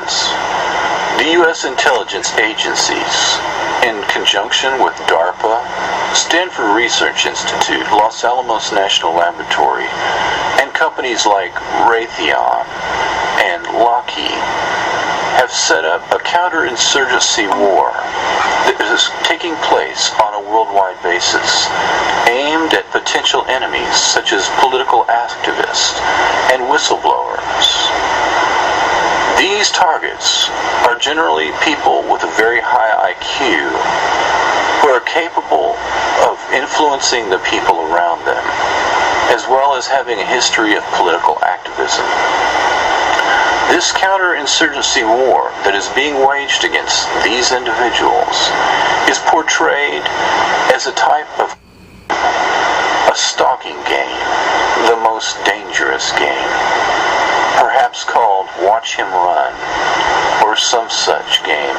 Americans. The U.S. intelligence agencies, in conjunction with DARPA, Stanford Research Institute, Los Alamos National Laboratory, and companies like Raytheon and Lockheed, have set up a counterinsurgency war that is taking place on a worldwide basis, aimed at potential enemies such as political activists and whistleblowers. These targets are generally people with a very high IQ who are capable of influencing the people around them, as well as having a history of political activism. This counterinsurgency war that is being waged against these individuals is portrayed as a type of a stalking game, the most dangerous game, perhaps called Watch Him Run, or some such game,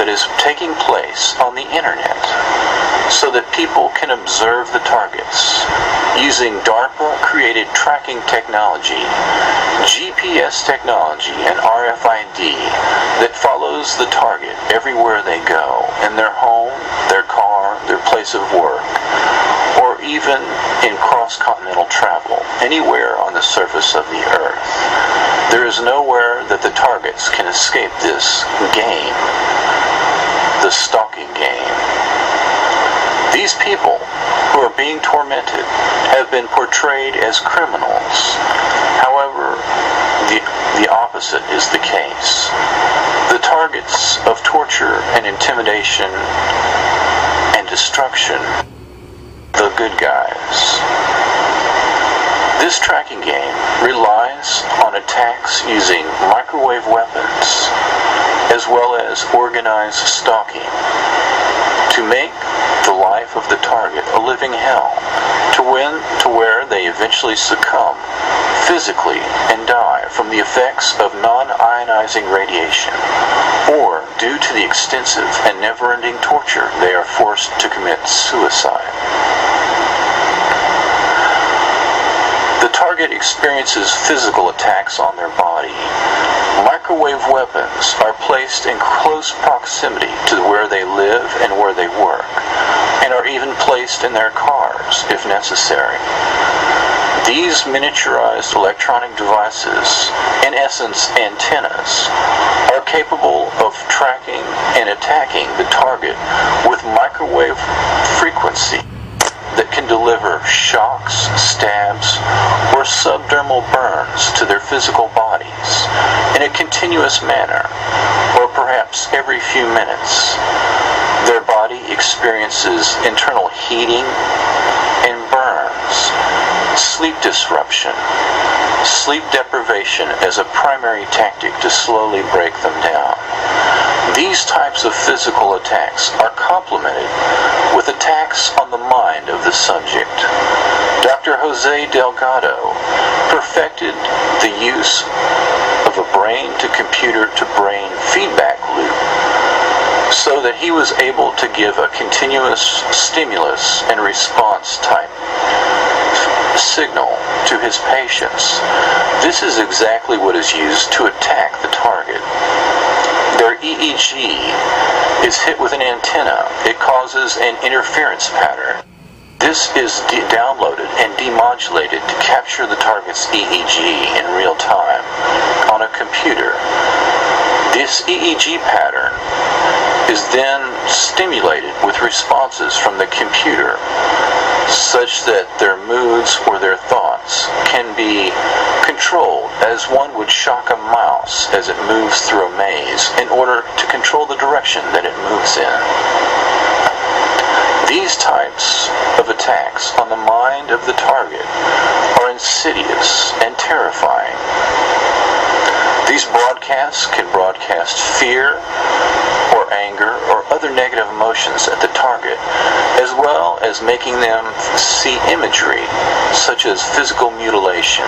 that is taking place on the internet so that people can observe the targets using DARPA-created tracking technology, GPS technology, and RFID that follows the target everywhere they go, in their home, their car, their place of work, or even in cross-continental travel, anywhere on the surface of the earth. There is nowhere that the targets can escape this game, the stalking game. These people who are being tormented have been portrayed as criminals. However, the opposite is the case. The targets of torture and intimidation and destruction, the good guys. This tracking game relies on attacks using microwave weapons, as well as organized stalking, to make the life of the target a living hell, to where they eventually succumb physically and die from the effects of non-ionizing radiation, or due to the extensive and never-ending torture they are forced to commit suicide. The target experiences physical attacks on their body. Microwave weapons are placed in close proximity to where they live and where they work, and are even placed in their cars if necessary. These miniaturized electronic devices, in essence antennas, are capable of tracking and attacking the target with microwave frequency that can deliver shocks, stabs, or subdermal burns to their physical bodies in a continuous manner, or perhaps every few minutes. Their body experiences internal heating and burns, sleep disruption, sleep deprivation as a primary tactic to slowly break them down. These types of physical attacks are complemented with attacks on the mind of the subject. Dr. Jose Delgado perfected the use of a brain-to-computer-to-brain feedback loop so that he was able to give a continuous stimulus and response type signal to his patients. This is exactly what is used to attack the target. Their EEG is hit with an antenna. It causes an interference pattern. This is downloaded and demodulated to capture the target's EEG in real time on a computer. This EEG pattern is then stimulated with responses from the computer, such that their moods or their thoughts can be controlled as one would shock a mouse as it moves through a maze in order to control the direction that it moves in. These types of attacks on the mind of the target are insidious and terrifying. These broadcasts can broadcast fear or anger or other negative emotions at the target, as well as making them see imagery such as physical mutilation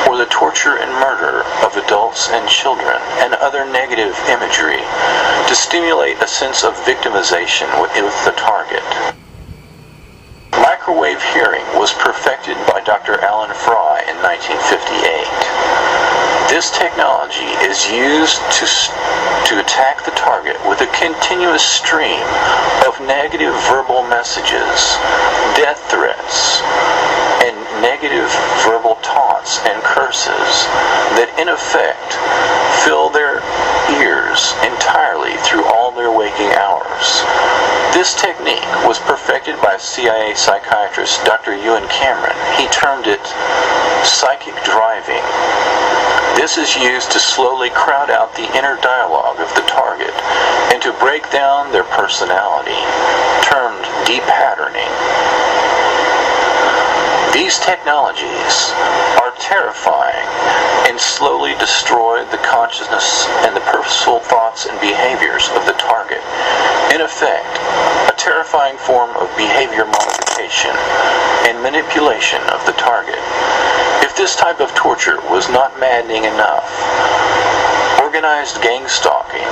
or the torture and murder of adults and children and other negative imagery to stimulate a sense of victimization with the target. Microwave hearing was perfected by Dr. Alan Fry in 1958. This technology is used to attack the target with a continuous stream of negative verbal messages, death threats, and negative verbal taunts and curses that in effect fill their ears entirely through all their waking hours. This technique was perfected by CIA psychiatrist Dr. Ewan Cameron. He termed it psychic driving. This is used to slowly crowd out the inner dialogue of the target and to break down their personality, termed depatterning. These technologies are terrifying and slowly destroy the consciousness and the purposeful thoughts and behaviors of the target. In effect, a terrifying form of behavior modification and manipulation of the target. If this type of torture was not maddening enough, organized gang stalking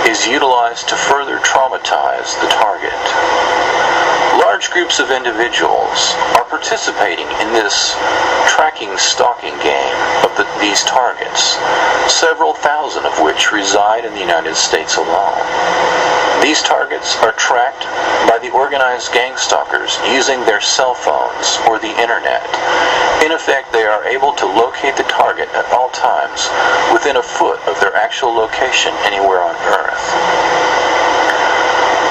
is utilized to further traumatize the target. Large groups of individuals are participating in this tracking stalking game of these targets, several thousand of which reside in the United States alone. These targets are tracked by the organized gang stalkers using their cell phones or the internet. In effect, they are able to locate the target at all times within a foot of their actual location anywhere on Earth.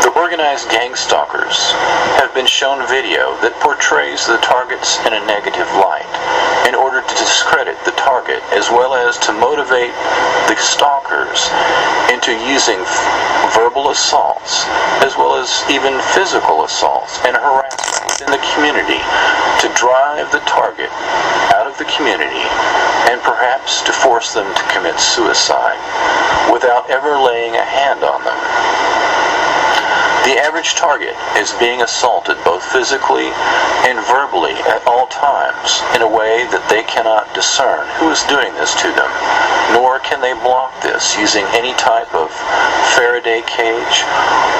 The organized gang stalkers have been shown video that portrays the targets in a negative light in order to discredit the target, as well as to motivate the stalkers into using verbal assaults, as well as even physical assaults and harassment within the community to drive the target out of the community and perhaps to force them to commit suicide without ever laying a hand on them. The average target is being assaulted both physically and verbally at all times in a way that they cannot discern who is doing this to them, nor can they block this using any type of Faraday cage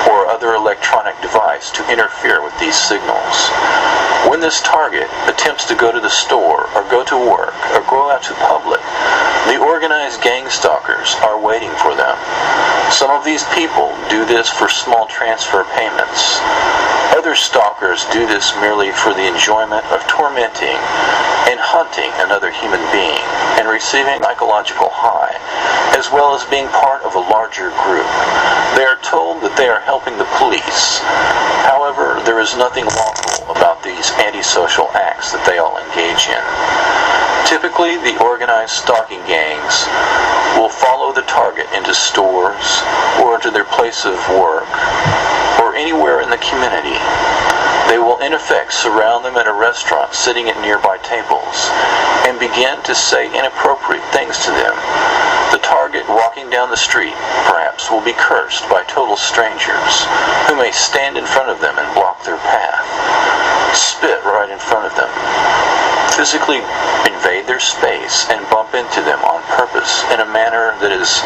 or other electronic device to interfere with these signals. When this target attempts to go to the store or go to work or go out to public, the organized gang stalkers are waiting for them. Some of these people do this for small transfer payments. Other stalkers do this merely for the enjoyment of tormenting and hunting another human being and receiving psychological high, as well as being part of a larger group. They are told that they are helping the police. However, there is nothing lawful about these antisocial acts that they all engage in. Typically, the organized stalking gangs will follow the target into stores or into their place of work or anywhere in the community. They will in effect surround them at a restaurant sitting at nearby tables and begin to say inappropriate things to them. The target walking down the street perhaps will be cursed by total strangers who may stand in front of them and block their path, spit right in front of them, physically invade their space and bump into them on purpose in a manner that is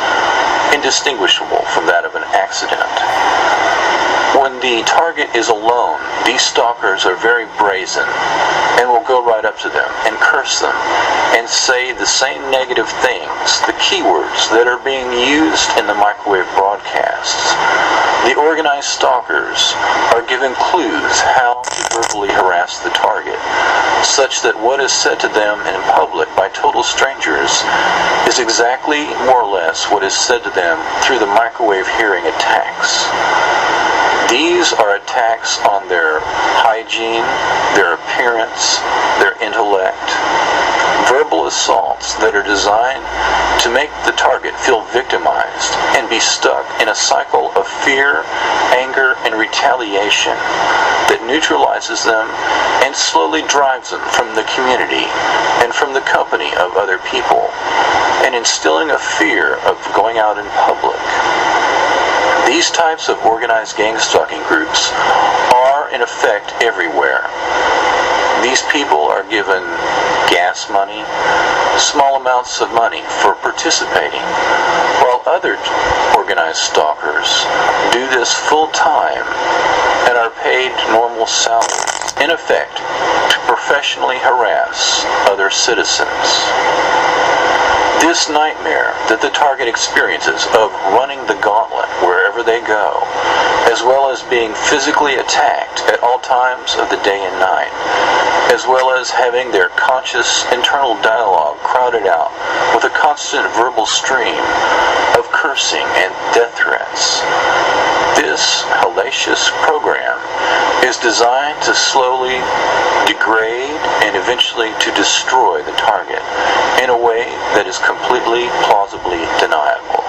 indistinguishable from that of an accident. When the target is alone, these stalkers are very brazen and will go right up to them and curse them and say the same negative things, the keywords that are being used in the microwave broadcasts. The organized stalkers are given clues how to verbally harass the target, such that what is said to them in public by total strangers is exactly more or less what is said to them through the microwave hearing attacks. These are attacks on their hygiene, their appearance, their intellect, verbal assaults that are designed to make the target feel victimized and be stuck in a cycle of fear, anger, and retaliation that neutralizes them and slowly drives them from the community and from the company of other people, and instilling a fear of going out in public. These types of organized gang stalking groups are in effect everywhere. These people are given gas money, small amounts of money for participating, while other organized stalkers do this full time and are paid normal salaries, in effect, to professionally harass other citizens. This nightmare that the target experiences of running the gauntlet wherever they go, as well as being physically attacked at all times of the day and night, as well as having their conscious internal dialogue crowded out with a constant verbal stream of cursing and death threats. This hellacious program is designed to slowly degrade and eventually to destroy the target in a way that is completely plausibly deniable.